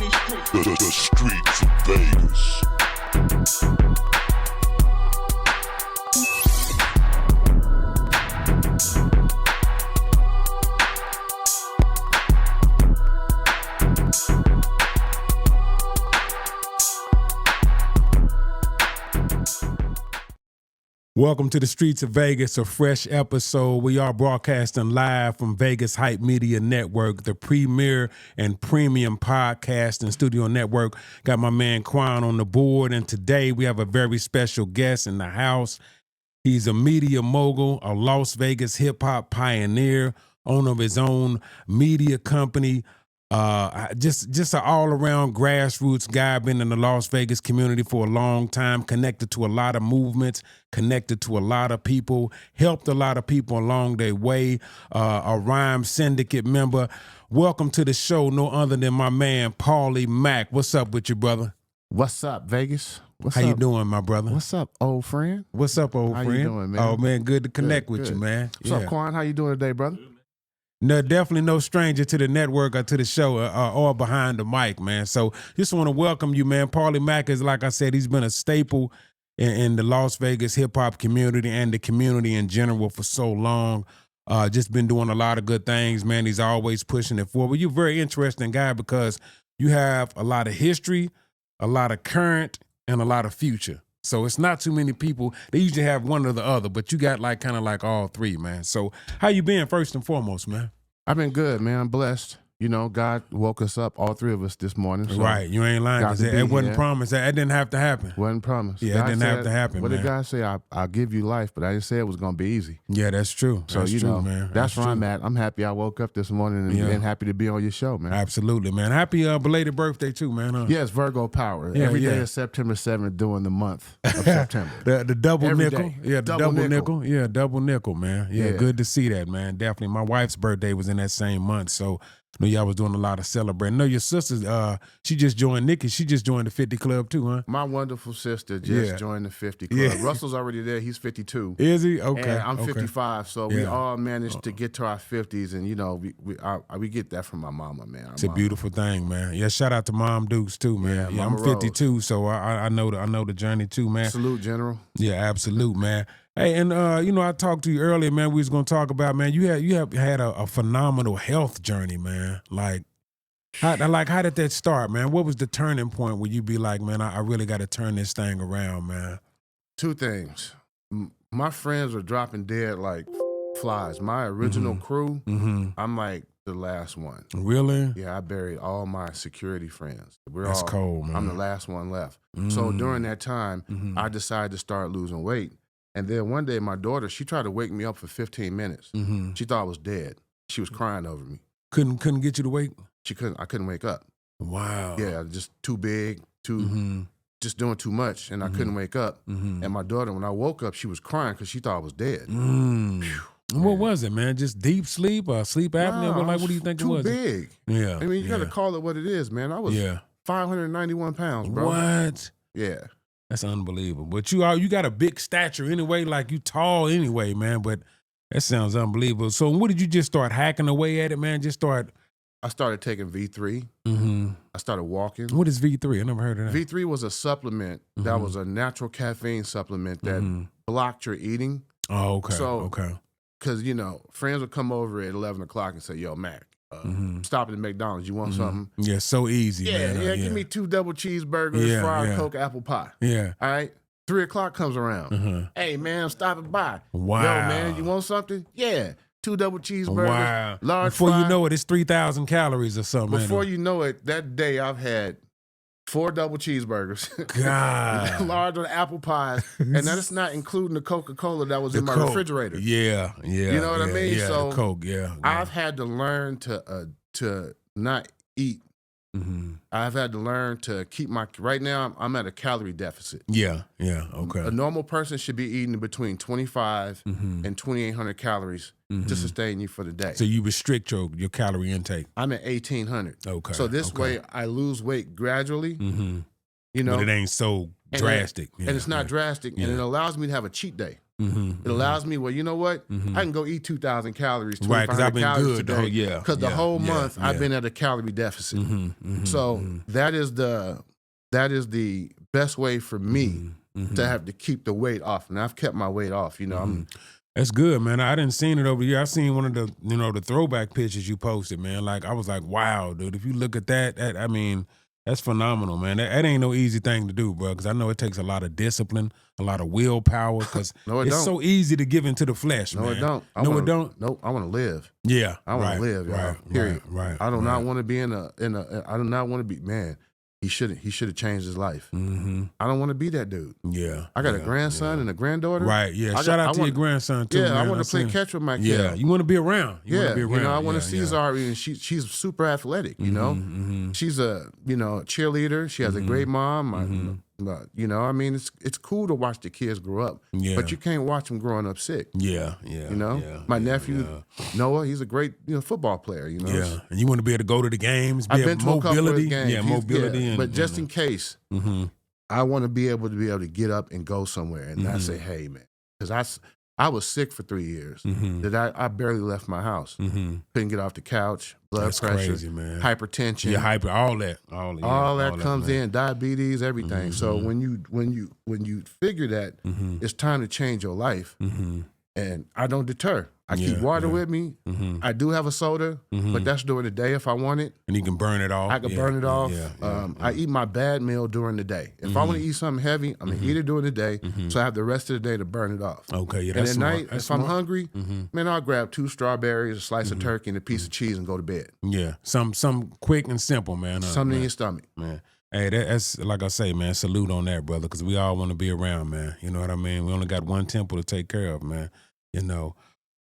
The streets of Vegas. Welcome to the Streets of Vegas, a fresh episode. We are broadcasting live from Vegas Hype Media Network, the premier and premium podcast and studio network. Got my man Quan on the board, and today we have a very special guest in the house. He's a media mogul, a Las Vegas hip-hop pioneer, owner of his own media company, just an all-around grassroots guy. Been in the Las Vegas community for a long time, connected to a lot of movements, connected to a lot of people, helped a lot of people along their way, a Rhyme Syndicate member. Welcome to the show, no other than my man, Pauly Macc. What's up with you, brother? What's up, Vegas? How you doing, my brother? What's up, old friend? What's up, old friend? How you doing, man? Oh, man, good to connect with you, man. What's up, Quan? How you doing today, brother? No, definitely no stranger to the network or to the show or behind the mic, man. So just want to welcome you, man. Pauly Macc is, like I said, he's been a staple in the Las Vegas hip-hop community and the community in general for so long. Just been doing a lot of good things, man. He's always pushing it forward. You're a very interesting guy because you have a lot of history, a lot of current, and a lot of future. So it's not too many people. They usually have one or the other, but you got kind of like all three, man. So how you been first and foremost, man? I've been good, man. I'm blessed. You know, God woke us up, all three of us, this morning. So right, you ain't lying. Cause it wasn't promised. That didn't have to happen. Wasn't promised. Yeah, it didn't have to happen, what man. Did God say? I'll give you life, but I didn't say it was going to be easy. Yeah, that's true. So, that's true, man. That's where I'm at. I'm happy I woke up this morning and happy to be on your show, man. Absolutely, man. Happy belated birthday, too, man. Huh? Yes, Virgo Power. Yeah, Every day is September 7th during the month of September. the double Every nickel. day. Yeah, the double nickel. Yeah, double nickel, man. Yeah, Yeah. good to see that, man. Definitely. My wife's birthday was in that same month, so I know y'all was doing a lot of celebrating. I know your sister, she just joined Nikki. She just joined the 50 Club too, huh? My wonderful sister just joined the 50 Club. Yeah. Russell's already there. He's 52. Is he? Okay. And I'm 55, so we Yeah. all managed to get to our 50s, and, you know, we get that from my mama, man. It's a beautiful thing, man. Yeah, shout out to Mom Dukes too, man. Yeah, I'm Mama 52, so I know the journey too, man. Salute, General. Yeah, absolute, man. Hey, and you know, I talked to you earlier, man. We was gonna talk about, man. You have had a phenomenal health journey, man. How did that start, man? What was the turning point where you be like, man, I really got to turn this thing around, man? Two things. My friends are dropping dead like flies. My original crew, I'm like the last one. Really? Yeah, I buried all my security friends. That's cold, man. I'm the last one left. So during that time, I decided to start losing weight. And then one day, my daughter, she tried to wake me up for 15 minutes. She thought I was dead. She was crying over me. Couldn't get you to wake? She couldn't. I couldn't wake up. Wow. Yeah, just too big, just doing too much, and I couldn't wake up. And my daughter, when I woke up, she was crying because she thought I was dead. What was it, man? Just deep sleep or sleep apnea? No, what do you think it was? Too big. Yeah. I mean, you got to call it what it is, man. I was 591 pounds, bro. What? Yeah. That's unbelievable. But you got a big stature anyway, like you tall anyway, man. But that sounds unbelievable. So what did you just start hacking away at it, man? I started taking V3. I started walking. What is V3? I never heard of that. V3 was a supplement that was a natural caffeine supplement that blocked your eating. Oh, okay. So, because, you know, friends would come over at 11 o'clock and say, yo, Mac, stop at McDonald's. You want something? Yeah, so easy, man. Yeah, give me 2 double cheeseburgers, fried Coke, apple pie. Yeah. All right? 3 o'clock comes around. Hey, man, I'm stopping by. Wow. Yo, man, you want something? Yeah. 2 double cheeseburgers. Wow. Large Before fry. you know it, it's 3,000 calories or something. Before you know it, that day I've had 4 double cheeseburgers. God. Large on apple pies. And that's not including the Coca-Cola that was in my refrigerator. Yeah. You know what I mean? Yeah, so the Coke, yeah. I've had to learn to not eat. I've had to learn to keep right now I'm at a calorie deficit. Yeah, okay. A normal person should be eating between 25 and 2,800 calories to sustain you for the day. So you restrict your calorie intake. I'm at 1,800. Okay. So this way I lose weight gradually. You know, but it ain't so drastic. And it's not drastic, and it allows me to have a cheat day. It allows me, well, you know what? I can go eat 2,000 calories, Right, because I've 2,500 been calories good. today. Yeah. Because the whole month I've been at a calorie deficit. So that is the best way for me to have to keep the weight off. And I've kept my weight off. You know, That's good, man. I didn't seen it over the year. I seen one of the, the throwback pictures you posted, man. Like, I was like, wow, dude. If you look at that, I mean, that's phenomenal, man. That ain't no easy thing to do, bro, because I know it takes a lot of discipline, a lot of willpower, because No, it's so easy to give into the flesh, man. No, it don't. It don't? Nope, I want to live. Yeah. I want to live, y'all. Period. Right. I do not want to be I do not want to be, man. He should have changed his life. I don't want to be that dude. Yeah. I got a grandson and a granddaughter. Right, yeah. Shout out to your grandson, too, man. I want to play catch with my kid. Yeah, you want to be around. You want to be around. I want to see Zari, and she's super athletic, you know? She's a, cheerleader. She has a great mom. I mean, it's cool to watch the kids grow up, but you can't watch them growing up sick. Yeah. My nephew, Noah, he's a great, football player, Yeah, and you want to be able to go to the games, I've been to a couple of his games. Yeah, mobility. But just in case, I want to be able to get up and go somewhere and not say, hey, man, because I was sick for 3 years. That I barely left my house. Couldn't get off the couch. Blood pressure, crazy, man. Hypertension, all that comes in. Diabetes, everything. So when you figure that it's time to change your life, and I don't deter. I keep water with me. I do have a soda, but that's during the day if I want it. And you can burn it off. I can burn it off. I eat my bad meal during the day. If I want to eat something heavy, I'm going to eat it during the day, so I have the rest of the day to burn it off. Okay, yeah, and that's at smart. night, if I'm hungry, man, I'll grab 2 strawberries, a slice of turkey, and a piece of cheese and go to bed. Yeah, some quick and simple, man. Something in your stomach. Man. Hey, that's like I say, man, salute on that, brother, because we all want to be around, man. You know what I mean? We only got one temple to take care of, man.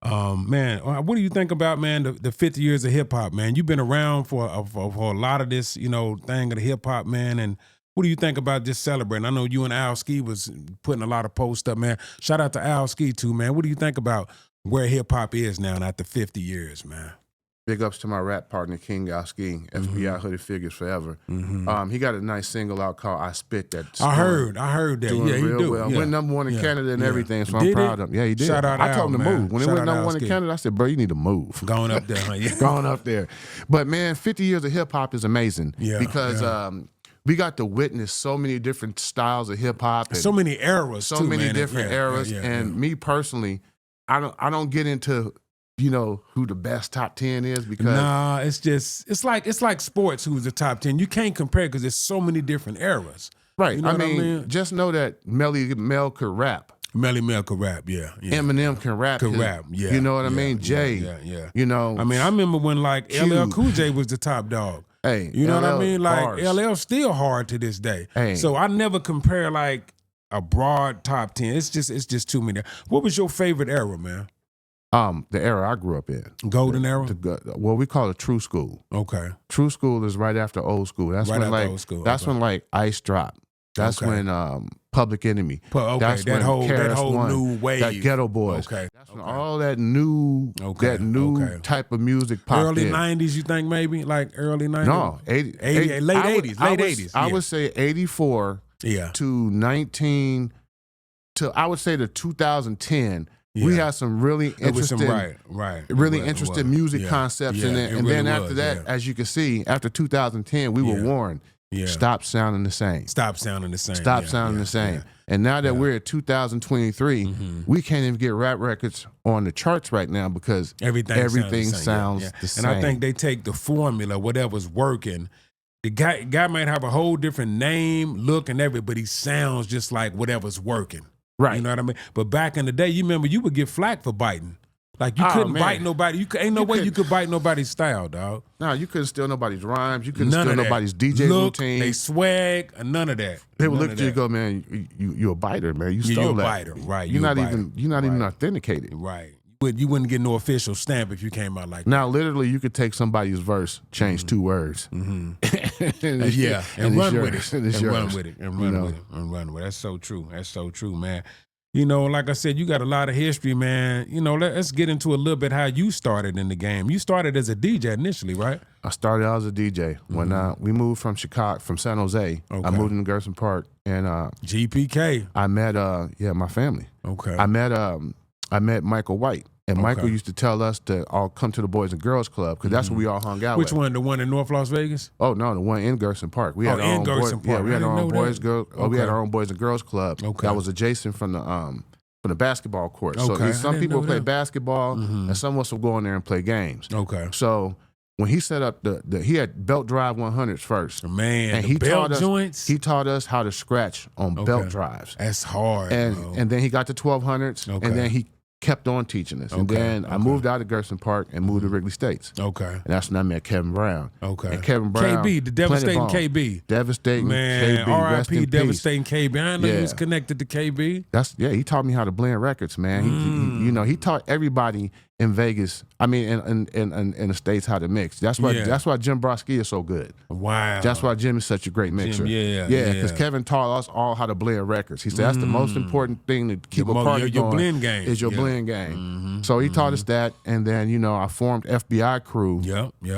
Man, what do you think about, man, the 50 years of hip hop, man? You've been around for a lot of this, thing of the hip hop, man. And what do you think about just celebrating? I know you and Al Ski was putting a lot of posts up, man. Shout out to Al Ski too, man. What do you think about where hip hop is now after 50 years, man? Big ups to my rap partner, King Al-Ski, FBI Hooded Figures Forever. He got a nice single out called I Spit that. I heard that. Yeah, he do. Well. Yeah. Went #1 in Canada and everything, so Did I'm proud of him. Yeah, he did. Shout out I told him to man. move. When it Shout went out #1 in Canada, I said, bro, you need to move. Going up there, huh? Yeah. Going up there. But man, 50 years of hip hop is amazing. Yeah. Because we got to witness so many different styles of hip hop. So many eras. So many different eras. And me personally, I don't get into who the best top 10 is because nah, it's like sports. Who's the top 10? You can't compare because there's so many different eras. Right. You know I mean, just know that Mel could rap. Melly Mel could rap, yeah. Eminem can rap. Yeah. You know what I mean? Jay. Yeah. I mean, I remember when like LL Cool J was the top dog. Hey, you know what I mean? Like bars. LL's still hard to this day. Hey. So I never compare like a broad top 10. It's just too many. What was your favorite era, man? The era I grew up in. Golden era? Well, we call it true school. Okay. True school is right after old school. That's right when after old school. That's when like Ice dropped. That's when Public Enemy. That's that whole new wave. That Ghetto Boys. Okay. That's when all that new type of music popped early in. 90s, you think maybe? Like early 90s? No, late 80s. I would say 84 to 19 to I would say to 2010. Yeah. We had some really interesting, interesting music concepts in it. And really then after that, as you can see, after 2010, we were warned, stop sounding the same. Stop sounding the same. Stop sounding the same. And now that we're at 2023, we can't even get rap records on the charts right now because everything sounds the same. And I think they take the formula, whatever's working. The guy might have a whole different name, look, and everything, but he sounds just like whatever's working. Right. You know what I mean? But back in the day, you remember you would get flack for biting. Like you couldn't bite nobody. Ain't no way you could bite nobody's style, dog. No, you couldn't steal nobody's rhymes. You couldn't steal nobody's DJ routine. They swag, none of that. They would look at you and go, man, you a biter, man. You stole that. You're a biter, right. You're not even authenticated. Right. You wouldn't get no official stamp if you came out like that. Now, literally, you could take somebody's verse, change 2 words. and run with it. And run with it. That's so true. That's so true, man. You know, like I said, you got a lot of history, man. You know, let's get into a little bit how you started in the game. You started as a DJ initially, right? I started out as a DJ. When we moved from Chicago, from San Jose, I moved into Gerson Park, and GPK. I met my family. Okay. I met Michael White. And Michael used to tell us to all come to the Boys and Girls Club because that's where we all hung out. Which one? The one in North Las Vegas? Oh no, the one in Gerson Park. We had our own Gerson Park. Yeah, we had our own boys, girls. Oh, we had our own Boys and Girls Club. Okay. That was adjacent from the basketball court. So some people play basketball, and some of us will go in there and play games. Okay. So when he set up he had belt drive 100s first. Man, and he taught us. He taught us how to scratch on belt drives. That's hard. And then he got to 1200s, and then he kept on teaching us. And then I moved out of Gerson Park and moved to Wrigley States. Okay. And that's when I met Kevin Brown. Okay. And Kevin Brown. KB, the devastating KB. Devastating man, KB. R.I.P. devastating KB. I didn't know he was connected to KB. He taught me how to blend records, man. He taught everybody in Vegas, in the States how to mix. That's why Jim Broski is so good. Wow. That's why Jim is such a great mixer. Because Kevin taught us all how to blend records. He said that's the most important thing to keep a party going. Blend game. Is your blend game. So he taught us that, and then I formed FBI Crew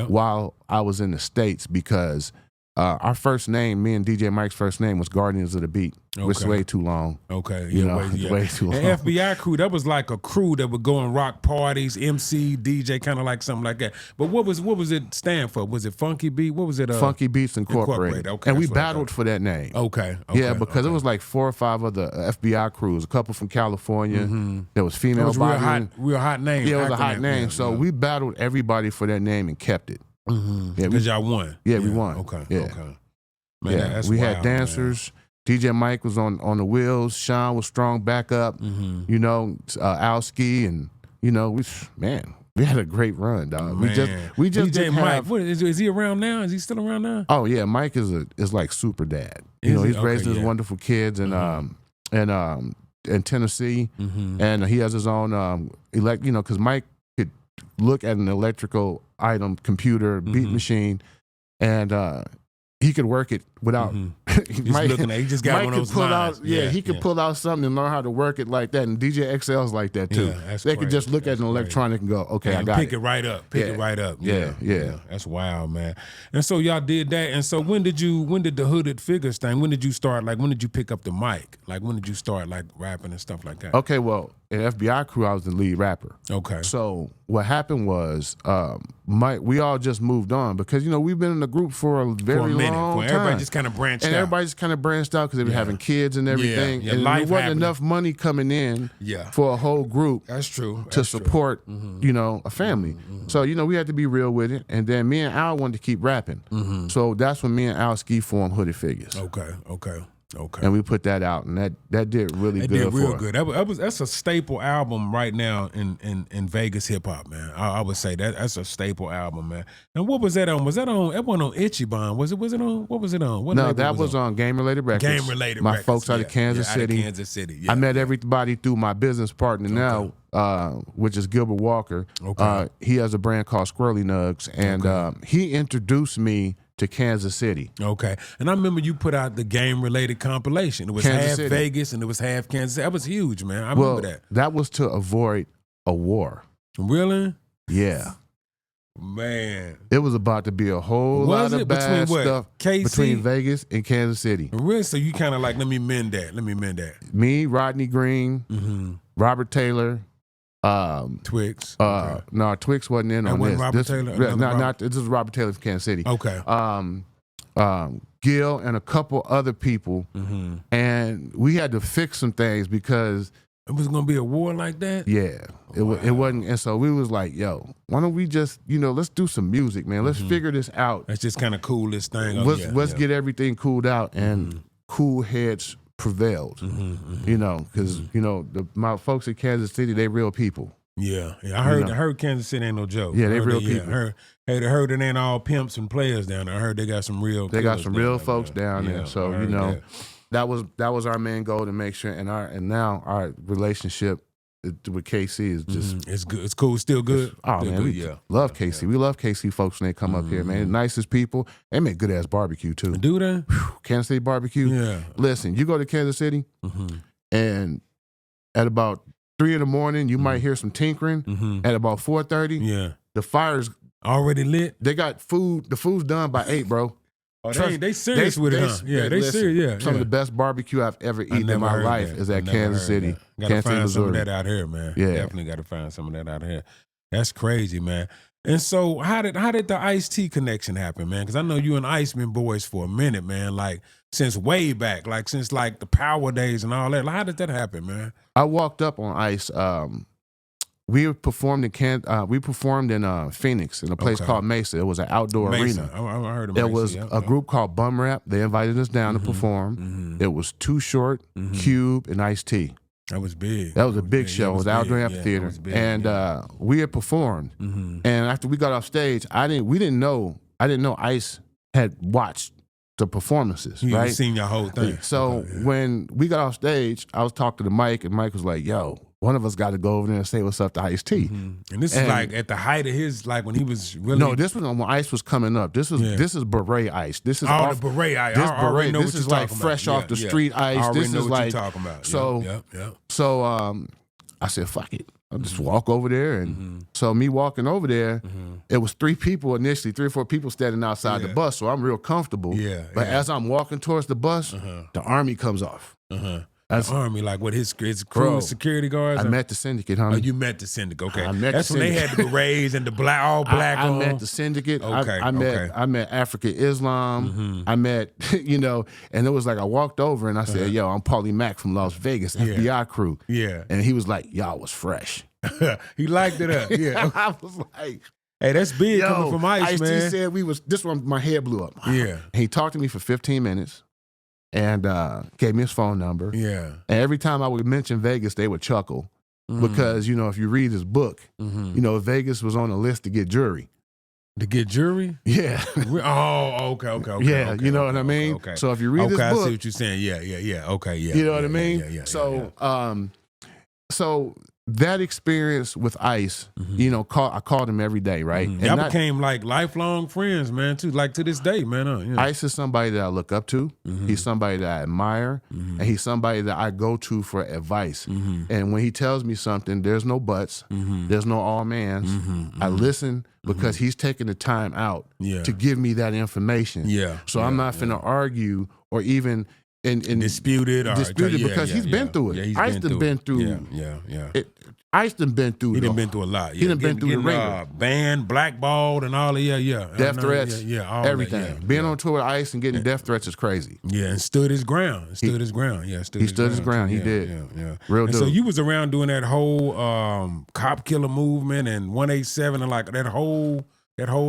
while I was in the States because our first name, me and DJ Mike's first name was Guardians of the Beat. Which is way too long. Okay. Way too long. The FBI Crew, that was like a crew that would go and rock parties, MC, DJ, kind of like something like that. But what was it stand for? Was it Funky Beat? What was it? Funky Beats Incorporated. Okay. And we battled for that name. Okay. Yeah, because it was like 4 or 5 other FBI crews, a couple from California. There was female body. Real hot name. Yeah, it was a hot name. So we battled everybody for that name and kept it. Because y'all won. Yeah, we won. Okay. Yeah. Okay. Man, we wild, had dancers. Man. DJ Mike was on the wheels. Sean was strong backup. Alski, and we had a great run, dog. Man. We just DJ Mike. What is he around now? Is he still around now? Oh yeah, Mike is like super dad. He's raising his wonderful kids in Tennessee, and he has his own because Mike could look at an electrical item, computer, beat machine, and he could work it without. He just got one of those lines. He could pull out something and learn how to work it like that. And DJ XL's like that too. They could just look at an electronic and go, okay, I got it. Pick it right up. Pick it right up. Yeah. That's wild, man. And so y'all did that. And so when did the Hooded Figures thing? When did you start? Like when did you pick up the mic? Like when did you start like rapping and stuff like that? Okay, well, in FBI Crew, I was the lead rapper. Okay. So what happened was, we all just moved on because we've been in the group for a very long time. Everybody just kind of branched out. Everybody just kind of branched out because they were having kids and everything. Yeah. And Life there wasn't enough money coming in for a whole group. That's true. To support, a family. So, we had to be real with it. And then me and Al wanted to keep rapping. So that's when me and Al Ski formed Hooded Figures. Okay. And we put that out, and that did really good. It did real good. That's a staple album right now in Vegas hip hop, man. I would say that's a staple album, man. And what was that on? Was that on? It wasn't on Ichiban. Was it on? What was it on? No, that was on Game Related Records. Game Related My Records. folks out of Kansas City. Yeah. I met everybody through my business partner now, which is Gilbert Walker. Okay. He has a brand called Squirrely Nugs, and he introduced me to Kansas City. Okay. And I remember you put out the game-related compilation. It was half Vegas and it was half Kansas City. That was huge, man. I remember that. That was to avoid a war. Really? Yeah. Man. It was about to be a whole lot of bad stuff between Vegas and Kansas City. Really? So you kind of like, let me mend that. Me, Rodney Green, Robert Taylor, Twix. No, Twix wasn't in on this. Robert Taylor? This is Robert Taylor from Kansas City. Okay. Gil and a couple other people, and we had to fix some things because it was gonna be a war like that. Yeah, it wasn't, and so we was like, "Yo, why don't we just, let's do some music, man? Let's figure this out. Let's just kind of cool this thing. Let's get everything cooled out, and cool heads prevailed. Because my folks in Kansas City, they real people. Yeah. I heard Kansas City ain't no joke. Yeah, they real people. I heard it ain't all pimps and players down there. I heard they got some real. They got some real folks down there. So that was our main goal to make sure, and now our relationship with KC is just it's good. It's cool. Still good. We love KC. We love KC folks when they come up here, man. Nicest people. They make good ass barbecue too. Do they? Kansas City barbecue. Yeah. Listen, you go to Kansas City, and at about 3 in the morning, you might hear some tinkering. At about 4:30, the fire's already lit. They got food. The food's done by 8, bro. Oh, they serious with it, huh? Yeah, they serious. Some of the best barbecue I've ever eaten in my life is at Kansas City. Gotta find some of that out here, man. Yeah, definitely got to find some of that out here. That's crazy, man. And so, how did the Ice-T connection happen, man? Because I know you and Ice been boys for a minute, man. Like since way back, like since like the Power days and all that. Like, how did that happen, man? I walked up on Ice. We performed in Phoenix in a place called Mesa. It was an outdoor arena. I heard of Mesa. It was a group called Bum Rap. They invited us down to perform. It was Too Short, Cube, and Ice-T. That was big. That was a big show. It was outdoor amphitheater, and we had performed. And after we got off stage, I didn't know Ice had watched the performances. You right? Seen your whole thing. So when we got off stage, I was talking to Mike, and Mike was like, "Yo, one of us got to go over there and say what's up to Ice-T." And this is like at the height of his, like when he was really. No, this was when Ice was coming up. This is Beret Ice. This is the Beret Ice. This is like fresh off the street Ice. This is like talking about. So I said, "Fuck it, I'll just walk over there." And so me walking over there, it was 3 people initially, 3 or 4 people standing outside the bus. So I'm real comfortable. But as I'm walking towards the bus, the Army comes off. That's Army, like what his crew, security guards. I met the Syndicate, homie. Oh, you met the Syndicate. Okay, that's when they had the berets and the all black. I met the Syndicate. I met Africa Islam. I met and it was like I walked over and I said, "Yo, I'm Pauly Macc from Las Vegas, FBI crew." Yeah, and he was like, "Y'all was fresh." He liked it up. Yeah, I was like, "Hey, that's big coming from Ice, man." Ice-T said we was. This one, my head blew up. Yeah, and he talked to me for 15 minutes. And gave me his phone number. Yeah. And every time I would mention Vegas, they would chuckle. Because, if you read his book, Vegas was on the list to get jury. To get jury? Yeah. Oh, okay. Yeah, you know what I mean? Okay. So if you read his book. I see what you're saying. Yeah. Okay, yeah. You know what I mean? Yeah. So that experience with Ice, I called him every day, right? And y'all became like lifelong friends, man, too. Like to this day, man. Ice is somebody that I look up to. He's somebody that I admire. And he's somebody that I go to for advice. And when he tells me something, there's no buts. There's no all mans. I listen because he's taking the time out to give me that information. So I'm not finna argue or even disputed because he's been through it. Ice done been through. Ice done been through. He done been through a lot. He done been through the ringer. Banned, blackballed, and all. Death threats. All everything. Being on tour with Ice and getting death threats is crazy. Yeah, and stood his ground. He stood his ground. He did. Yeah. Real dude. So you was around doing that whole cop killer movement and 187 and like that whole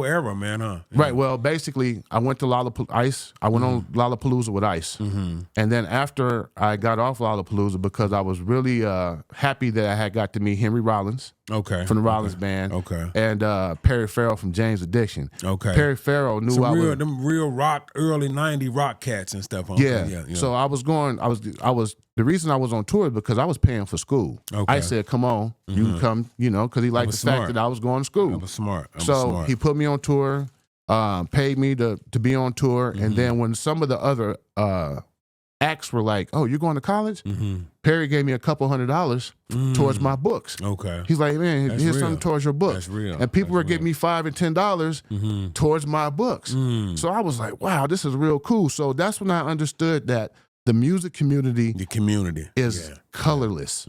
era, man, huh? Right. Well, basically, I went to Ice. I went on Lollapalooza with Ice. And then after I got off Lollapalooza, because I was really happy that I had got to meet Henry Rollins. Okay. From the Rollins Band. Okay. And Perry Farrell from James Addiction. Okay. Perry Farrell knew them real rock, early 90 rock cats and stuff. Yeah. So I was the reason I was on tour is because I was paying for school. Okay. I said, "Come on, you can come," because he liked the fact that I was going to school. I was smart. He put me on tour, paid me to be on tour, and then when some of the other acts were like, "Oh, you're going to college?" Perry gave me a couple $100 towards my books. Okay. He's like, "Man, here's something towards your books." That's real. And people were giving me $5 and $10 towards my books. So I was like, "Wow, this is real cool." So that's when I understood that the music community, is colorless.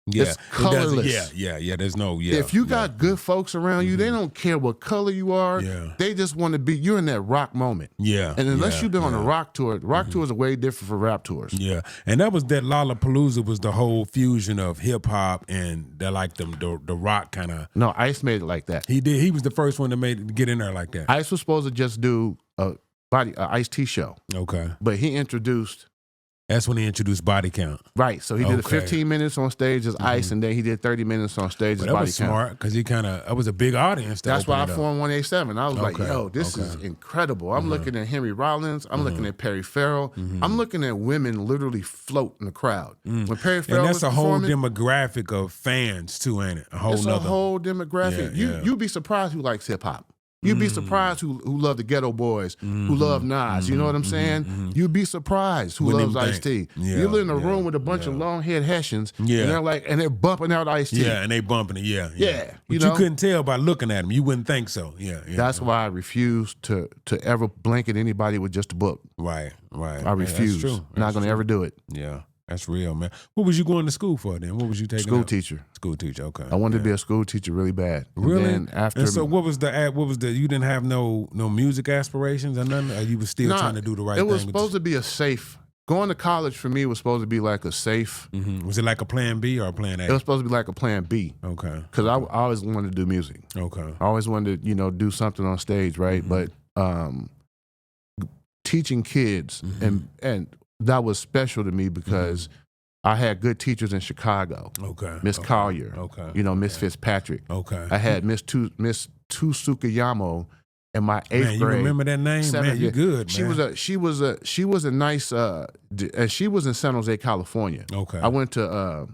It's colorless. Yeah. There's no. If you got good folks around you, they don't care what color you are. They just want to be. You're in that rock moment. Yeah. And unless you've been on a rock tour tours are way different from rap tours. Yeah. And that Lollapalooza was the whole fusion of hip hop and the rock kind of. No, Ice made it like that. He did. He was the first one to get in there like that. Ice was supposed to just do a Ice-T show. Okay. But he introduced. That's when he introduced Body Count. Right. So he did 15 minutes on stage as Ice, and then he did 30 minutes on stage as Body Count. That was smart because that was a big audience. That's why I formed 187. I was like, "Yo, this is incredible." I'm looking at Henry Rollins. I'm looking at Perry Farrell. I'm looking at women literally float in the crowd. When Perry Farrell and that's a whole demographic of fans too, ain't it? A whole demographic. You'd be surprised who likes hip hop. You'd be surprised who love the Ghetto Boys, who love Nas. You know what I'm saying? You'd be surprised who loves Ice-T. You live in a room with a bunch of long-haired Hessians, and they're bumping out Ice-T. Yeah, and they bumping it. Yeah. But you couldn't tell by looking at them. You wouldn't think so. Yeah. That's why I refuse to ever blanket anybody with just a book. Right. I refuse. That's true. Not going to ever do it. Yeah. That's real, man. What was you going to school for then? What was you taking? School teacher. School teacher. Okay. I wanted to be a school teacher really bad. Really? And then so what was the? You didn't have no music aspirations or nothing? Or you was still trying to do the right thing? It was supposed to be a safe. Going to college for me was supposed to be like a safe. Was it like a plan B or a plan A? It was supposed to be like a plan B. Okay. Because I always wanted to do music. Okay. I always wanted to, do something on stage, right? But teaching kids and that was special to me because I had good teachers in Chicago. Okay. Miss Collier. Okay. Miss Fitzpatrick. Okay. I had Miss Tsukayamo in my 8th grade. You remember that name? Man, you good, man. She was a nice she was in San Jose, California. Okay. I went to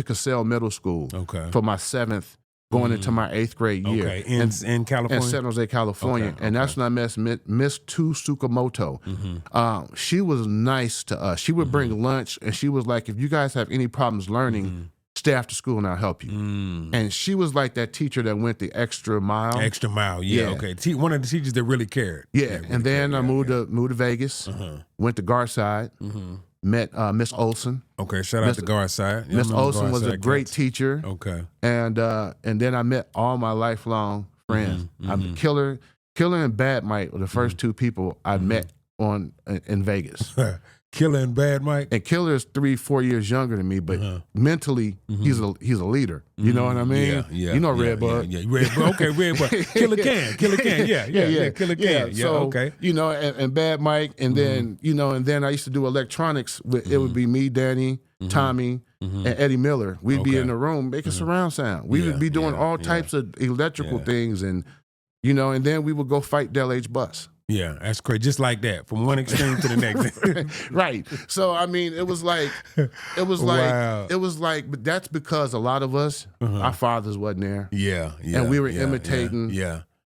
Cassell Middle School for my 7th going into my 8th grade year. Okay. In California? In San Jose, California. Okay. And that's when I met Miss Tu Tsukamoto. She was nice to us. She would bring lunch, and she was like, if you guys have any problems learning, stay after school and I'll help you. And she was like that teacher that went the extra mile. Extra mile, yeah. Okay. One of the teachers that really cared. Yeah. Really and then I moved to Vegas, went to Garside, met Miss Olson. Okay, shout out to Garside. Miss Olson was a great teacher. Okay. And then I met all my lifelong friends. Killer and Bad Mike were the first two people I met in Vegas. Killer and Bad Mike? And Killer is 3-4 years younger than me, but mentally he's a leader. You know what I mean? Yeah. You know Redbud. Yeah, Redbud. Okay, Redbud. Killer can. Killer can. Yeah. Killer can. Yeah, so, okay. And Bad Mike, and then, and then I used to do electronics. It would be me, Danny, Tommy, and Eddie Miller. We'd be in the room making surround sound. We would be doing all types of electrical things, and then we would go fight Del H. Bus. Yeah, that's crazy. Just like that, from one extreme to the next. Right. So I mean, it was like, but that's because a lot of us, our fathers wasn't there. Yeah. And we were imitating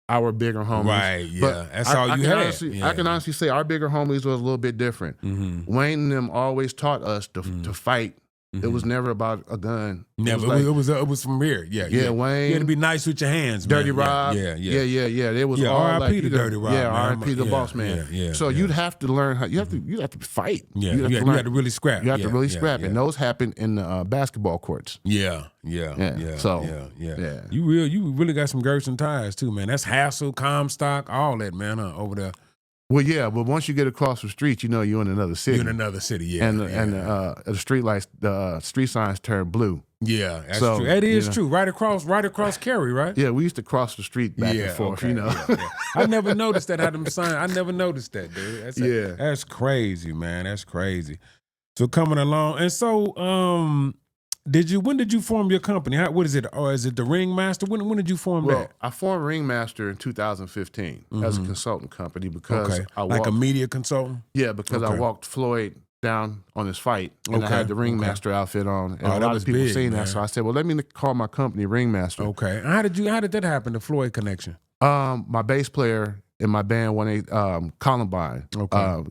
our bigger homies. Right. Yeah. But that's all you had. I can honestly say our bigger homies was a little bit different. Wayne and them always taught us to fight. It was never about a gun. Never. It was from here. Yeah. Wayne. You had to be nice with your hands, Dirty man. Rob. Yeah. It was all R.I.P. like to Dirty Rob. Yeah, R.I.P. the boss man. Yeah. So you'd have to learn how. You have to fight. Yeah. You had to really scrap. You have to really scrap, and those happen in the basketball courts. Yeah. So You really got some Gerson ties too, man. That's Hassel, Comstock, all that, man, over there. Well, yeah, but once you get across the street, you're in another city. You're in another city, yeah. And the street lights, the street signs turn blue. Yeah, that's true. That is true. Right across Cary, right? Yeah, we used to cross the street back and forth. Okay. I never noticed that. How them signs? I never noticed that, dude. That's crazy, man. That's crazy. So coming along, and so when did you form your company? What is it? Or is it the Ringmaster? When did you form that? I formed Ringmaster in 2015 as a consultant company because like a media consultant? Yeah, because I walked Floyd down on his fight and I had the Ringmaster outfit on. And a lot of people seen that. So I said, well, let me call my company Ringmaster. Okay. And how did that happen, the Floyd connection? My bass player in my band, Columbine,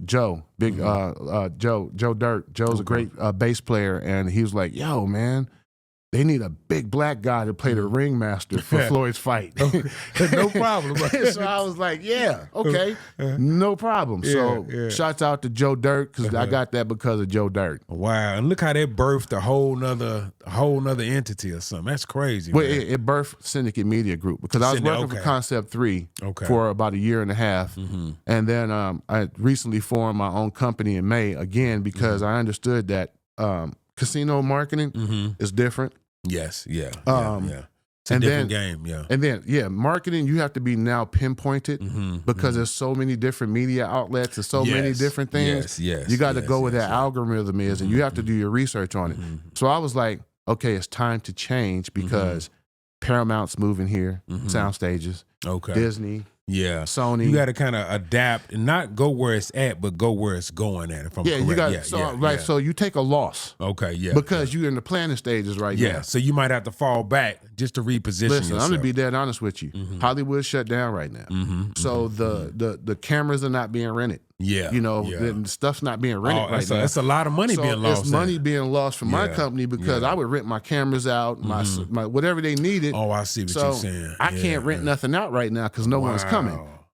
Joe, Joe Dirt. Joe's a great bass player, and he was like, yo, man, they need a big black guy to play the Ringmaster for Floyd's fight. No problem. So I was like, yeah, okay, no problem. So shouts out to Joe Dirt, because I got that because of Joe Dirt. Wow, and look how they birthed a whole nother entity or something. That's crazy. Well, it birthed Syndicate Media Group, because I was working for Concept 3 for about a year and a half. And then I recently formed my own company in May, again, because I understood that casino marketing is different. Yes, yeah. It's a different game, yeah. And then, marketing, you have to be now pinpointed because there's so many different media outlets and so many different things. Yes. You got to go where that algorithm is, and you have to do your research on it. So I was like, okay, it's time to change because Paramount's moving here, sound stages. Okay. Disney, Sony. You got to kind of adapt and not go where it's at, but go where it's going at. If I'm correct. You got So you take a loss. Okay, because you're in the planning stages now. Yeah, so you might have to fall back just to reposition yourself. I'm gonna be dead honest with you. Hollywood's shut down right now. So the cameras are not being rented. The stuff's not being rented right now. That's a lot of money being lost. It's money being lost from my company because I would rent my cameras out, my whatever they needed. Oh, I see what you're saying. I can't rent nothing out right now because no one's coming.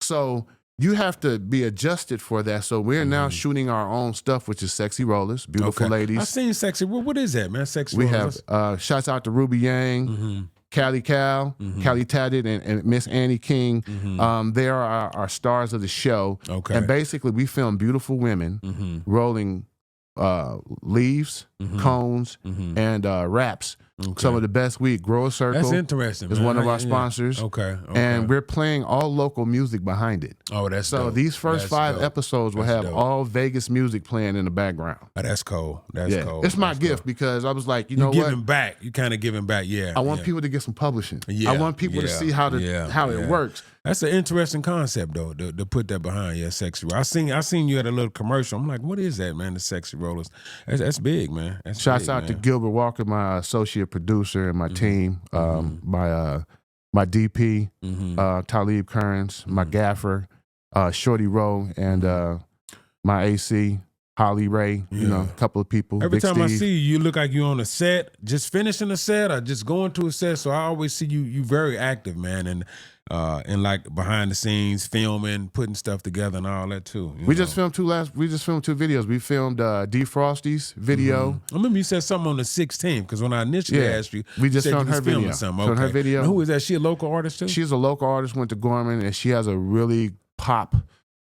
So you have to be adjusted for that. So we're now shooting our own stuff, which is Sexy Rollers, beautiful ladies. I've seen Sexy. What is that, man? Sexy Rollers. We have shouts out to Ruby Yang. Callie Cal, Callie Tatted, and Miss Annie King. They are our stars of the show. Okay. And basically, we film beautiful women rolling leaves, cones, and wraps. Some of the best weed. Grower Circle. That's interesting. Is one of our sponsors. Okay. And we're playing all local music behind it. Oh, that's so dope. These first 5 episodes will have all Vegas music playing in the background. Oh, that's cool. That's cool. It's my gift because I was like, you know what? Giving back. You kind of giving back. Yeah. I want people to get some publishing. I want people to see how it works. That's an interesting concept though, to put that behind. Sexy Rollers. I seen you at a little commercial. I'm like, what is that, man? The Sexy Rollers. That's big, man. Shouts out to Gilbert Walker, my associate producer, and my team, my DP, Talib Kearns, my gaffer, Shorty Rowe, and my AC, Holly Ray, a couple of people. Every Big time Steve. I see you look like you on a set, just finishing a set or just going to a set. So I always see you very active, man, and like behind the scenes, filming, putting stuff together, and all that too. We just filmed 2 videos. We filmed DFOS's video. I remember you said something on the 16th because when I initially asked you, we just filmed her video. Filmed her video. And who is that? She a local artist too? She's a local artist. Went to Gorman, and she has a really pop.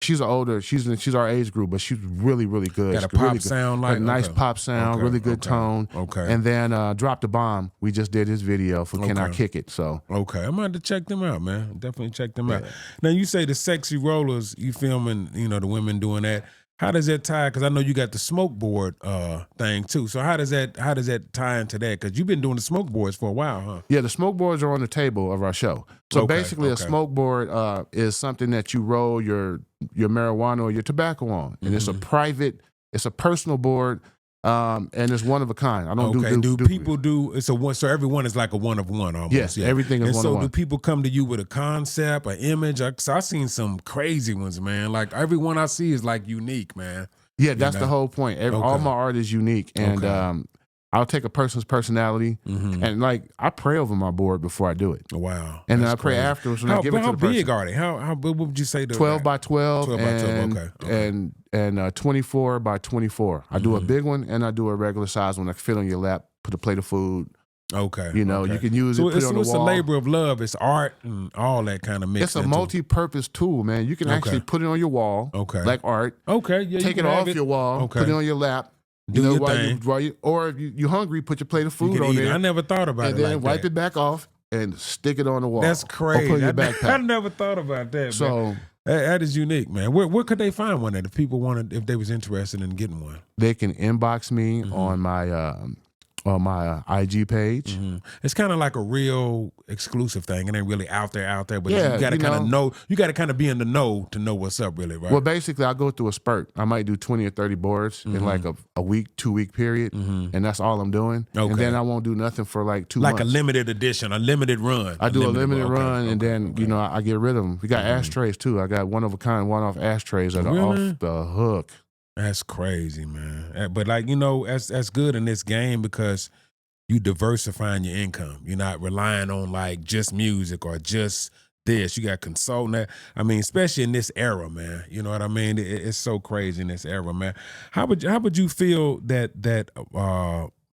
She's older. She's our age group, but she's really, really good. Got a pop sound, like a nice pop sound, really good tone. Okay. And then Drop the Bomb. We just did his video for Can I Kick It? So I'm gonna have to check them out, man. Definitely check them out. Now you say the Sexy Rollers. You filming, the women doing that. How does that tie? Because I know you got the Smokeboard thing too. So how does that tie into that? Because you've been doing the Smokeboards for a while, huh? Yeah, the Smokeboards are on the table of our show. So basically, a Smokeboard is something that you roll your marijuana or your tobacco on, and it's a personal board, and it's one of a kind. I don't do people do it's a one? So everyone is like a one of one almost. Yes, everything is one of one. So do people come to you with a concept, an image? Cause I've seen some crazy ones, man. Like every one I see is like unique, man. Yeah, that's the whole point. All my art is unique, and I'll take a person's personality, and like I pray over my board before I do it. Wow. And then I pray afterwards when I give it to the person. How big are they? How what would you say? 12 by 12, 12 by 12, and 24 by 24. I do a big one and I do a regular size one. I can fit on your lap, put a plate of food. Okay. You can use it, put it on the wall. It's a labor of love. It's art and all that kind of mix. It's a multi-purpose tool, man. You can actually put it on your wall, like art. Okay. Yeah, take it off your wall, put it on your lap. Do your thing. Or if you're hungry, put your plate of food on there. I never thought about it and then wipe it back off and stick it on the wall. That's crazy. Or put it in your backpack. I never thought about that, man. That is unique, man. Where could they find one if people wanted, if they was interested in getting one? They can inbox me on my IG page. It's kind of like a real exclusive thing. It ain't really out there, but you got to kind of know. You got to kind of be in the know to know what's up, really, right? Well, basically, I go through a spurt. I might do 20 or 30 boards in like a week, 2 week period, and that's all I'm doing. Okay. And then I won't do nothing for like 2 months. Like a limited edition, a limited run. I do a limited run, and then I get rid of them. We got ashtrays too. I got one of a kind, one-off ashtrays that are off the hook. That's crazy, man. But like, that's good in this game because you diversifying your income. You're not relying on like just music or just this. You got consulting. I mean, especially in this era, man. You know what I mean? It's so crazy in this era, man. How would you feel that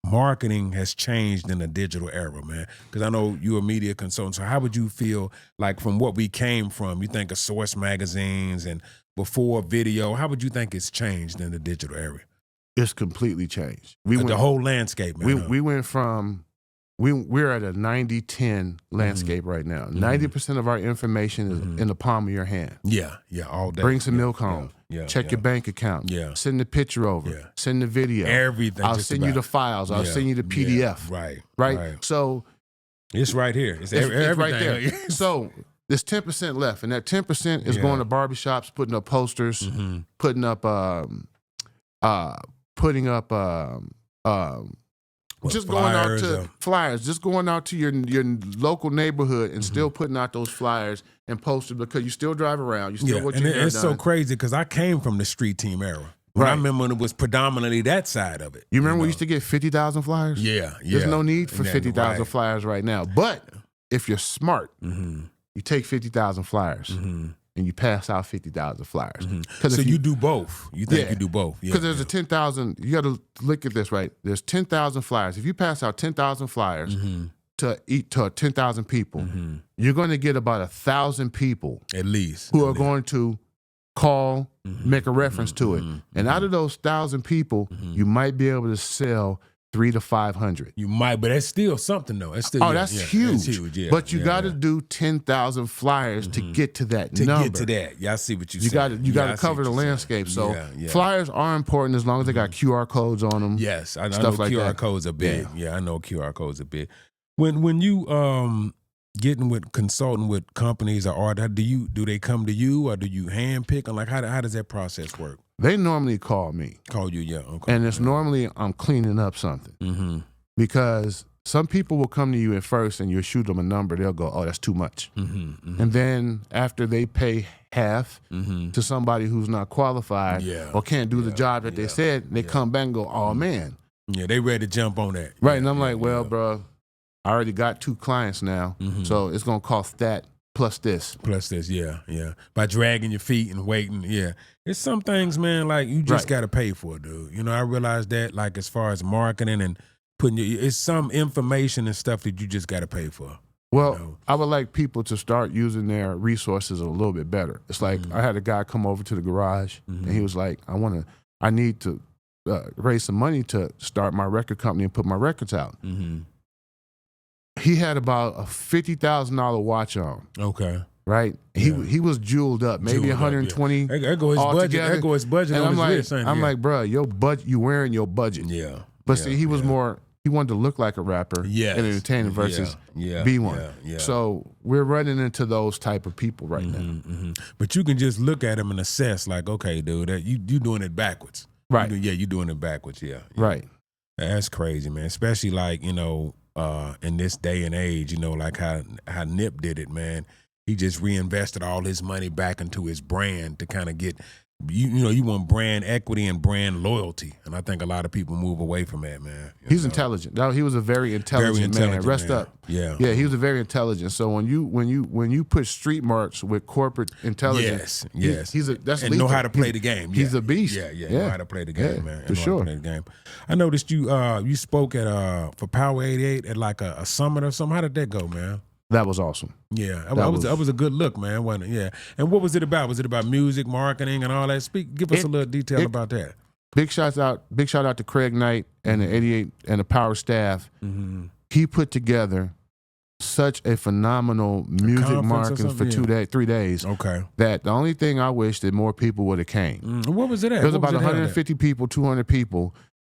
marketing has changed in the digital era, man? Because I know you're a media consultant. So how would you feel like from what we came from? You think of Source magazines and before video. How would you think it's changed in the digital era? It's completely changed. The whole landscape, man. We went from, we're at a 90-10 landscape right now. 90% of our information is in the palm of your hand. Yeah, all day. Bring some milk home. Check your bank account. Send the picture over. Send the video. Everything. I'll send you the files. I'll send you the PDF. Right. So it's right here. It's right there. So there's 10% left, and that 10% is going to barbershops, putting up posters, putting up just going out to flyers, just going out to your local neighborhood and still putting out those flyers and posters, because you still drive around, you still what you done. It's so crazy because I came from the street team era. When I remember when it was predominantly that side of it. You remember we used to get 50,000 flyers? Yeah. There's no need for 50,000 flyers right now. But if you're smart, you take 50,000 flyers and you pass out 50,000 flyers. So you do both. You think you do both. Because there's a 10,000, you got to look at this, right? There's 10,000 flyers. If you pass out 10,000 flyers to 10,000 people, you're going to get about 1,000 people at least who are going to call, make a reference to it. And out of those 1,000 people, you might be able to sell 300 to 500. You might, but that's still something though. It's still, that's huge. That's huge, But you got to do 10,000 flyers to get to that number. To get to that. Yeah, I see what you're saying. You got to cover the landscape. So flyers are important as long as they got QR codes on them. Yes, I know QR codes are big. Yeah, I know QR codes are big. When you consulting with companies or art, do they come to you or do you handpick them? Like how does that process work? They normally call me. Call you, yeah. Okay. And it's normally I'm cleaning up something. Because some people will come to you at first and you'll shoot them a number. They'll go, oh, that's too much. And then after they pay half to somebody who's not qualified or can't do the job that they said, they come back and go, oh, man. Yeah, they ready to jump on that. Right, and I'm like, well, bro, I already got 2 clients now, so it's going to cost that plus this. Plus this, yeah. By dragging your feet and waiting, It's some things, man, like you just got to pay for, dude. You know, I realize that, like as far as marketing and it's some information and stuff that you just got to pay for. Well, I would like people to start using their resources a little bit better. It's like I had a guy come over to the garage, and he was like, I need to raise some money to start my record company and put my records out. He had about a $50,000 watch on. Okay. Right? He was jeweled up, maybe 120. There go his budget. There go his budget on his wrist. I'm like, bro, you wearing your budget. Yeah. But see, he was more, he wanted to look like a rapper and entertainer versus be one. So we're running into those type of people right now. But you can just look at him and assess, like, okay, dude, you doing it backwards. Right. You're doing it backwards, Right. That's crazy, man. Especially like, you know, in this day and age, you know, like how Nip did it, man. He just reinvested all his money back into his brand to kind of get, you want brand equity and brand loyalty. And I think a lot of people move away from that, man. He's intelligent. He was a very intelligent man. Rest up. Yeah. Yeah, he was a very intelligent. So when you put street marks with corporate intelligence, that's and lethal. Know how to play the game. He's a beast. Yeah. Know how to play the game, man. For sure. Play the game. I noticed you spoke at for Power 88 at like a summit or something. How did that go, man? That was awesome. Yeah, that was a good look, man, wasn't it? Yeah. And what was it about? Was it about music, marketing, and all that? Give us a little detail about that. Big shout out to Craig Knight and the 88 and the Power staff. He put together such a phenomenal music marketing for 3 days. Okay. That the only thing I wish that more people would have came. What was it at? It was about 150 people, 200 people.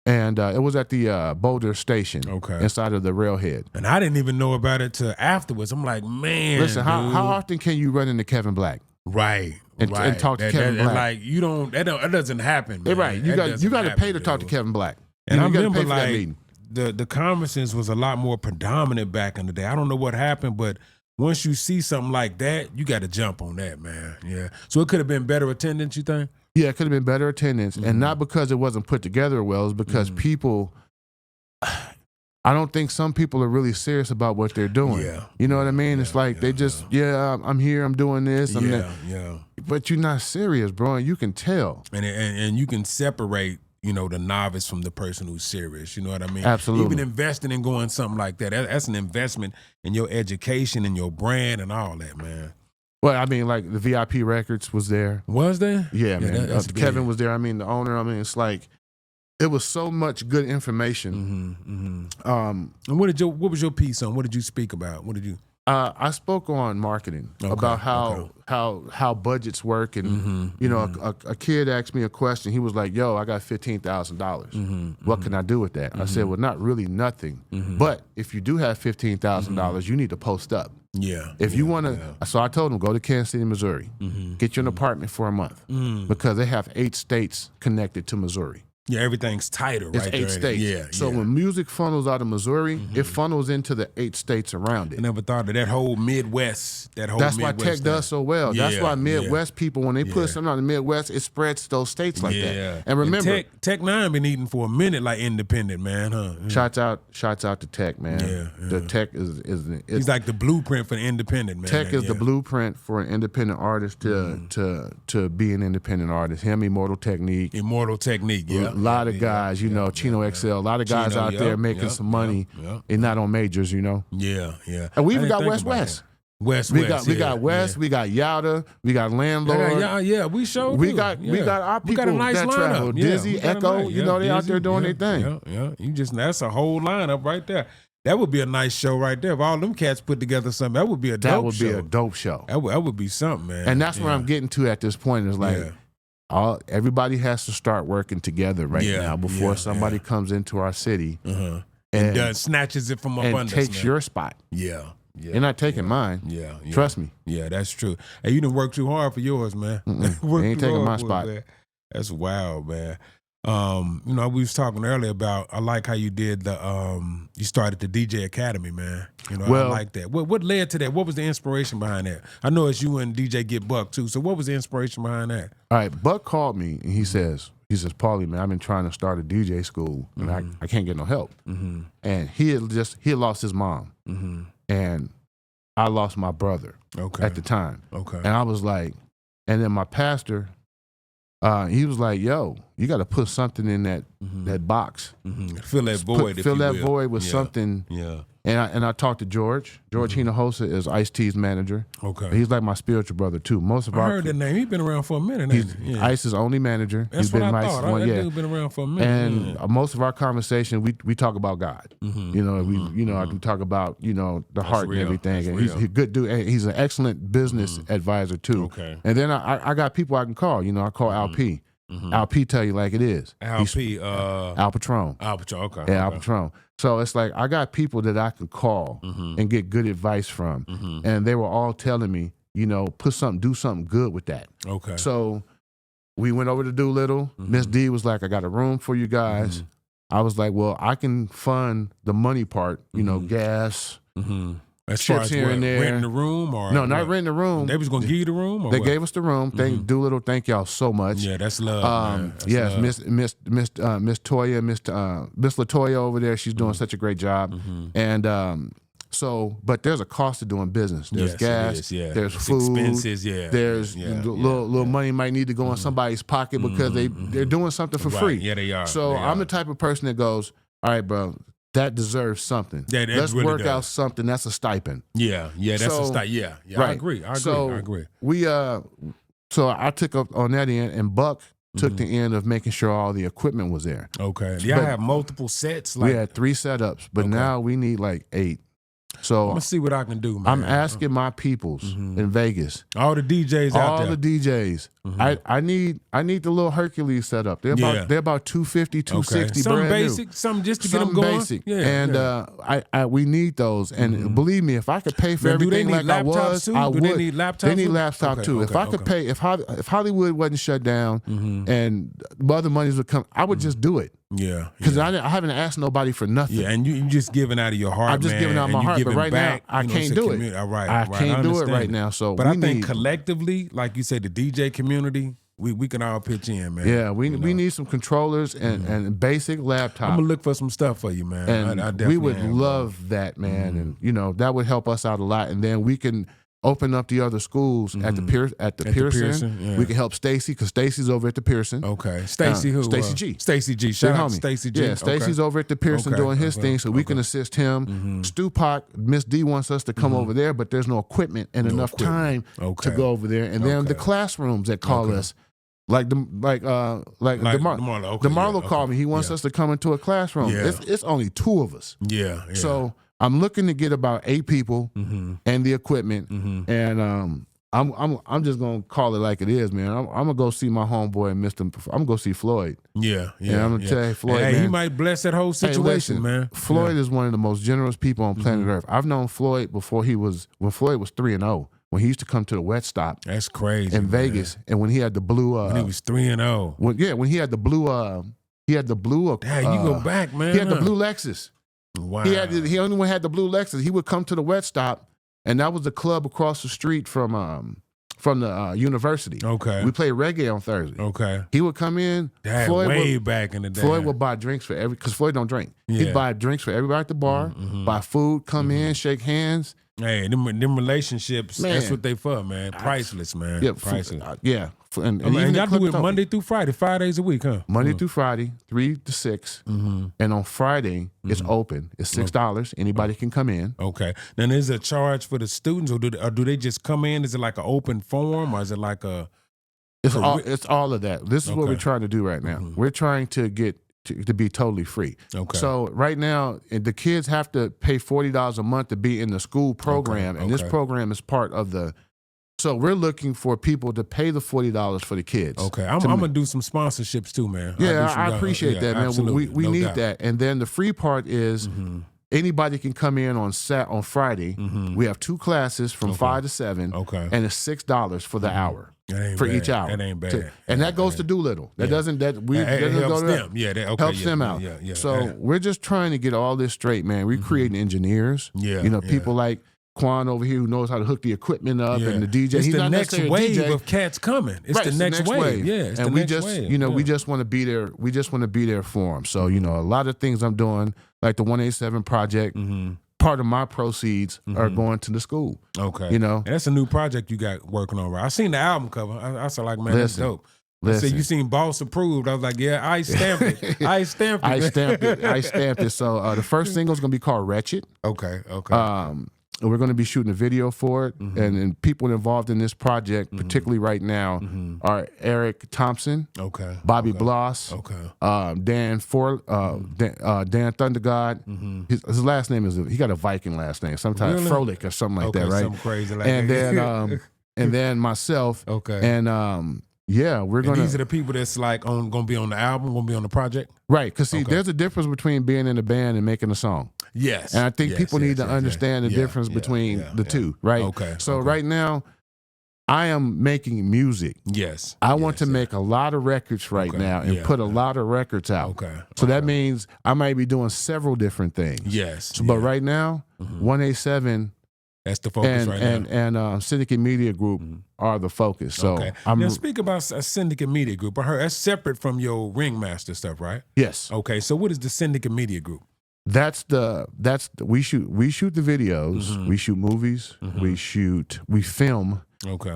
And it was at the Boulder station inside of the railhead. And I didn't even know about it till afterwards. I'm like, man. Listen, how often can you run into Kevin Black? Right. And talk to Kevin Black. Like, that doesn't happen, man. Right. You got to pay to talk to Kevin Black. And I remember like the conferences was a lot more predominant back in the day. I don't know what happened, but once you see something like that, you got to jump on that, man. Yeah. So it could have been better attendance, you think? Yeah, it could have been better attendance, and not because it wasn't put together well, it's because people, I don't think some people are really serious about what they're doing. Yeah. You know what I mean? It's like they just, I'm here, I'm doing this. I'm that. But you're not serious, bro, and you can tell. And you can separate, the novice from the person who's serious. You know what I mean? Absolutely. Even investing in going something like that's an investment in your education and your brand and all that, man. Well, I mean, like the VIP Records was there. Was there? Yeah, man. Kevin was there. I mean, the owner. I mean, it's like it was so much good information. And what was your piece on? What did you speak about? What did you? I spoke on marketing about how budgets work, and a kid asked me a question. He was like, "Yo, I got $15,000. What can I do with that?" I said, "Well, not really nothing. But if you do have $15,000, you need to post up." Yeah. If you want to, so I told him, go to Kansas City, Missouri. Get you an apartment for a month because they have 8 states connected to Missouri. Yeah, everything's tighter, right? It's 8 states. Yeah. So when music funnels out of Missouri, it funnels into the 8 states around it. I never thought of that whole Midwest. That's why tech does so well. That's why Midwest people, when they put something out in the Midwest, it spreads to those states like that. And remember, Tech 9 been eating for a minute like independent, man, huh? Shouts out to Tech, man. The Tech is he's like the blueprint for the independent, man. Tech is the blueprint for an independent artist to be an independent artist. Him, Immortal Technique, yeah. A lot of guys, you know, Chino XL, a lot of guys out there making some money and not on majors, you know. Yeah. And we even got West. We got West, we got Yada, we got Landlord. We showed. We got our people got a nice that travel. Dizzy, Echo, you know, they out there doing their thing. Yeah. That's a whole lineup right there. That would be a nice show right there. If all them cats put together something, that would be a dope show. That would be a dope show. That would be something, man. And that's where I'm getting to at this point is like, everybody has to start working together now before somebody comes into our city and snatches it from up under us, takes your spot. Yeah. You're not taking mine. Yeah. Trust me. Yeah, that's true. Hey, you done worked too hard for yours, man. You ain't taking my spot. That's wild, man. You know, we was talking earlier about, I like how you did you started the DJ Academy, man. You know, I like that. What led to that? What was the inspiration behind that? I know it's you and DJ GetBucc too. So what was the inspiration behind that? All right, Buck called me and he says, Pauly, man, I've been trying to start a DJ school and I can't get no help. And he had lost his mom. And I lost my brother at the time. And I was like, and then my pastor, he was like, yo, you got to put something in that box. Fill that void. Fill that void with something. Yeah. And I talked to George. George Hinojosa is Ice-T's manager. He's like my spiritual brother too. I heard that name. He's been around for a minute. He's Ice's only manager. That's what I thought. That dude been around for a minute. And most of our conversation, we talk about God. You know, we talk about the heart and everything. And he's a good dude. And he's an excellent business advisor too. And then I got people I can call. You know, I call Al P. Al P tell you like it is. Al P. Al Patron. Al Patron. Al Patron. So it's like I got people that I can call and get good advice from, and they were all telling me, do something good with that. So we went over to Doolittle. Miss D was like, I got a room for you guys. I was like, well, I can fund the money part, gas. As far as here and there. Renting the room? Or no, not renting the room. They was going to give you the room? Or they gave us the room. Doolittle, thank y'all so much. Yeah, that's love, man. That's yes, love. Miss Toya, Miss LaToya over there, she's doing such a great job. And but there's a cost to doing business. There's gas, there's food, expenses, there's little money might need to go in somebody's pocket because they're doing something for free. Yeah, they are. So I'm the type of person that goes, all right, bro, that deserves something. That Let's really work does. out something. That's a stipend. Yeah, that's a stipend. Yeah, right. I agree. I agree. So I took up on that end, and Buck took the end of making sure all the equipment was there. Y'all have multiple sets? We had 3 setups, but now we need like 8. So I'm gonna see what I can do, man. I'm asking my peoples in Vegas, all the DJs out there, all the DJs. I need the little Hercules setup. They're about 250, 260. Something basic, something just to get them going. Basic. And we need those. And believe me, if I could pay for everything like I was, I would. They need laptops. They need laptop too. If I could pay, if Hollywood wasn't shut down and other monies would come, I would just do it. Yeah, because I haven't asked nobody for nothing. Yeah, and you just giving out of your heart. I'm just giving out my heart, but right now I can't do it. I can't do it right now. So, but I think collectively, like you said, the DJ community, we can all pitch in, man. Yeah, we need some controllers and basic laptops. I'm gonna look for some stuff for you, man. And I we would love that, man. And that would help us out a lot. And then we can open up the other schools at the Pearson. Yeah. We can help Stacy because Stacy's over at the Pearson. Stacy who? Stacy G. Stacy G. Shout out to Stacy G. Yeah, Stacy's over at the Pearson doing his thing, so we can assist him. Stu Pac, Miss D wants us to come over there, but there's no equipment and enough time to go over there. And then the classrooms that call us. Like the Marlo called me. He wants us to come into a classroom. It's only 2 of us. Yeah. So I'm looking to get about 8 people and the equipment, and I'm just gonna call it like it is, man. I'm gonna go see my homeboy and Mr. I'm gonna go see Floyd. Yeah. And I'm gonna tell you, Floyd, hey, man, he might bless that whole situation, man. Floyd is one of the most generous people on planet Earth. I've known Floyd when Floyd was 3-0. When he used to come to the Wet Stop. That's crazy. In Vegas, and when he had the blue. When he was 3-0. When he had the blue. Damn, you go back, man. He had the blue Lexus. Wow. He only had the blue Lexus. He would come to the Wet Stop, and that was the club across the street from the university. Okay. We played reggae on Thursday. Okay. He would come in. Floyd back in the day. Floyd would buy drinks for because Floyd don't drink. Yeah. He'd buy drinks for everybody at the bar, buy food, come in, shake hands. Hey, them relationships, man, that's what they for, man. Priceless, man. Yeah, priceless. And y'all do it Monday through Friday, 5 days a week, huh? Monday through Friday, 3 to 6. And on Friday, it's open. It's $6. Anybody can come in. Okay. Then is there a charge for the students, or do they just come in? Is it like an open forum, or is it like a... It's all of that. This is what we're trying to do right now. We're trying to get to be totally free. Okay. So right now, the kids have to pay $40 a month to be in the school program, and this program is part of the... So we're looking for people to pay the $40 for the kids. Okay, I'm gonna do some sponsorships too, man. Yeah, I appreciate that, man. We need that. And then the free part is anybody can come in on Friday. We have 2 classes from 5 to 7. Okay, and it's $6 for the hour. For each hour. That ain't bad. And that goes to Doolittle. That doesn't helps them. Yeah, helps them out. So we're just trying to get all this straight, man. We're creating engineers. Yeah, people like Quan over here who knows how to hook the equipment up and the DJ. It's the next wave of cats coming. It's the next wave. Yeah, it's the next wave. We just want to be there. We just want to be there for them. So, a lot of things I'm doing, like the 187 project, part of my proceeds are going to the school. Okay. And that's a new project you got working on, right? I seen the album cover. I was like, man, that's dope. So you seen Boss Approved. I was like, yeah, I stamped it. I stamped it. So the first single is going to be called Wretched. Okay. We're going to be shooting a video for it, and people involved in this project, particularly right now, are Eric Thompson, Bobby Bloss, Dan Thundergod. His last name he got a Viking last name, sometimes Froelich or something like that, right? Something crazy like and that. And then myself, and we're gonna. These are the people that's like gonna be on the album, gonna be on the project, right? Because there's a difference between being in a band and making a song. Yes, and I think people need to understand the difference between the two, right? Okay. So right now, I am making music. Yes, I want to make a lot of records right now and put a lot of records out. Okay. So that means I might be doing several different things. Yes. But right now, 187. That's the focus right now. And Syndicate Media Group are the focus. So now speak about a Syndicate Media Group. I heard that's separate from your Ringmaster stuff, right? Yes. Okay. So what is the Syndicate Media Group? We shoot the videos, we shoot movies, we film. Okay.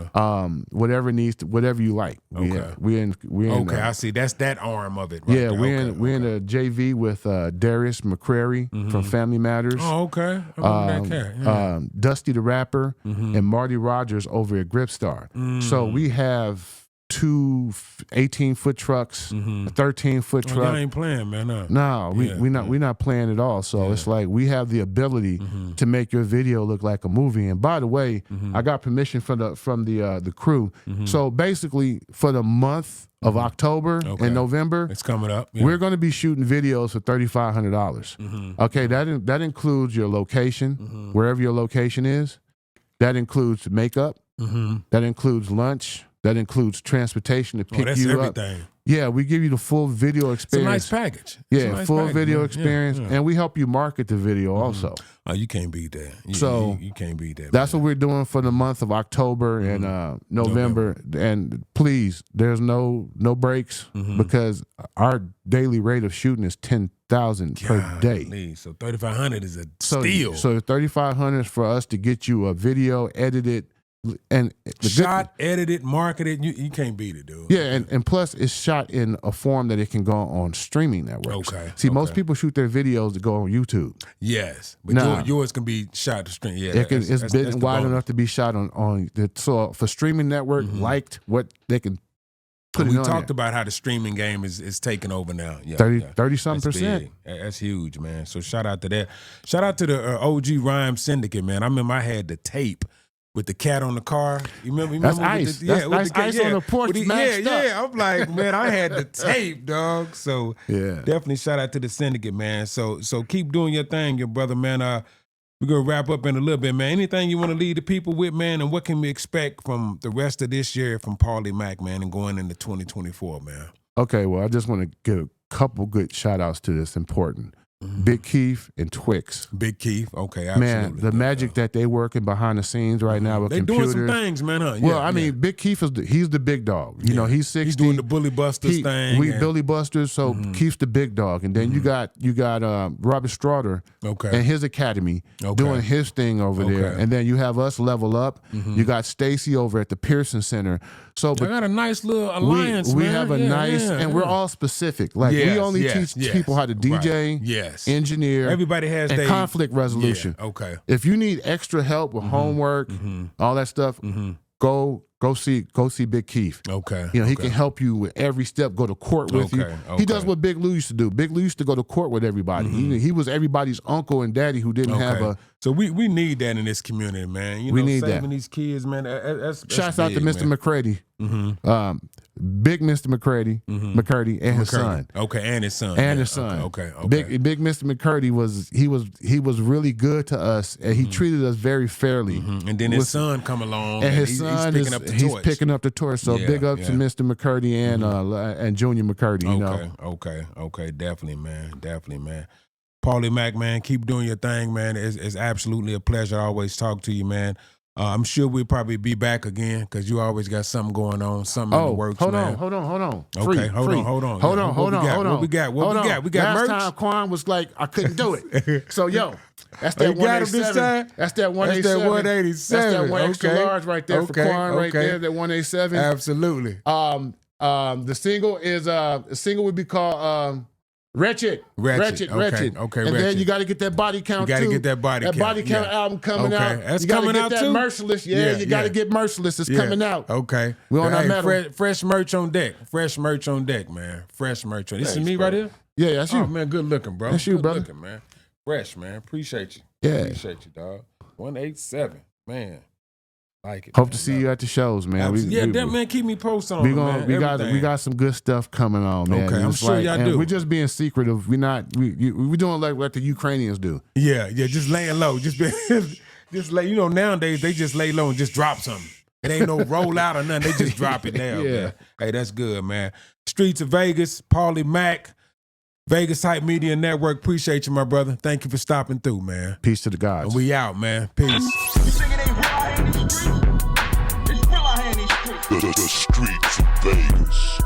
Whatever you like. I see. That's that arm of it. Right yeah, we're in a JV with Darius McCrary from Family Matters. Oh, okay. I remember that cat. Dusty the Rapper and Marty Rogers over at Gripstar. So we have 2 18-foot trucks, a 13-foot truck. Y'all ain't playing, man. No, we're not playing at all. So it's like we have the ability to make your video look like a movie. And by the way, I got permission from the crew. So basically, for the month of October and November, it's coming up. Yeah. We're going to be shooting videos for $3,500. Okay, that includes your location, wherever your location is. That includes makeup. That includes lunch. That includes transportation to pick you everything. up. Yeah, we give you the full video experience. It's a nice package. Full video experience, and we help you market the video also. Oh, you can't beat that. You can't beat that. That's what we're doing for the month of October and November. And please, there's no breaks because our daily rate of shooting is 10,000 per day. So 3,500 is a steal. So 3,500 is for us to get you a video edited. And shot, edited, marketed, you can't beat it, dude. Yeah, and plus it's shot in a form that it can go on streaming networks. Okay. See, most people shoot their videos to go on YouTube. Yes, but yours can be shot to stream. Yeah, it's big and wide enough to be shot on so for streaming network liked what they can put it on. We talked about how the streaming game is taking over now. Yeah, 30-something%. That's huge, man. So shout out to that. Shout out to the OG Rhyme Syndicate, man. I remember I had the tape with the cat on the car. You remember that's Ice. That's Ice on the porch. Yeah. I'm like, man, I had the tape, dog. So definitely shout out to the syndicate, man. So keep doing your thing, your brother, man. We're gonna wrap up in a little bit, man. Anything you want to leave the people with, man, and what can we expect from the rest of this year from Pauly Macc, man, and going into 2024, man? Okay, well, I just want to give a couple good shout outs to this important. Big Keith and Twix. Big Keith, okay, absolutely. Man, the magic that they working behind the scenes right now with computers. They doing some things, man, huh? Well, I mean, Big Keith he's the big dog. You know, he's 60. He's doing the Bully Busters thing. Billy Busters, so Keith's the big dog. And then you got Robert Straughter and his academy doing his thing over there. And then you have us Level Up. You got Stacy over at the Pearson Center. So I got a nice little alliance, we have a and we're all specific. Like we only teach people how to DJ, engineer, everybody has and conflict resolution. If you need extra help with homework, all that stuff, go see Big Keith. You know, he can help you with every step, go to court with you. He does what Big Lou used to do. Big Lou used to go to court with everybody. He was everybody's uncle and daddy who didn't have a... So we need that in this community, man. You know, need saving these kids, man. That's shouts out to Mr. McCready. Big Mr. McCready, McCurdy and his son. And his son. And his son. Big Mr. McCurdy was really good to us, and he treated us very fairly. And then his son come along, and his son he's picking up the torch. So big up to Mr. McCurdy and Junior McCurdy. You know. Okay, definitely, man. Pauly Macc, man, keep doing your thing, man. It's absolutely a pleasure. I always talk to you, man. I'm sure we'll probably be back again because you always got something going on, something in the works, man. Hold on. Okay, hold on. What we got? We got merch? Last time Quan was like, I couldn't do it. So, that's that 187. That's that 187. That's that 187. That's that one extra large right there for Quan right there, that 187. Absolutely. The single would be called... Wretched. Okay, and Wretched. Then you got to get that body count too. You got to get that body count. That body count album coming out. That's coming out too? Merciless. You got to get Merciless. It's coming out. Okay. We on our metal. Fresh merch on deck. Fresh merch on deck, man. Fresh merch on deck. This is me right here? Yeah, that's you. Oh, man, good looking, bro. That's you, good brother. Looking, man. Fresh, man. Appreciate you. Yeah. Appreciate you, dog. 187. Man. Like it. Hope to see you at the shows, man. Man, keep me posted on it, we got some good stuff coming on, man. Okay, I'm sure y'all do. We're just being secretive. We're doing like the Ukrainians do. Yeah, just laying low. Just lay. You know, nowadays they just lay low and just drop something. It ain't no roll out or nothing. They just drop it down. Man. Hey, that's good, man. Streets of Vegas, Pauly Macc, Vegas Hype Media Network. Appreciate you, my brother. Thank you for stopping through, man. Peace to the gods. And we out, man. Peace. The streets of Vegas.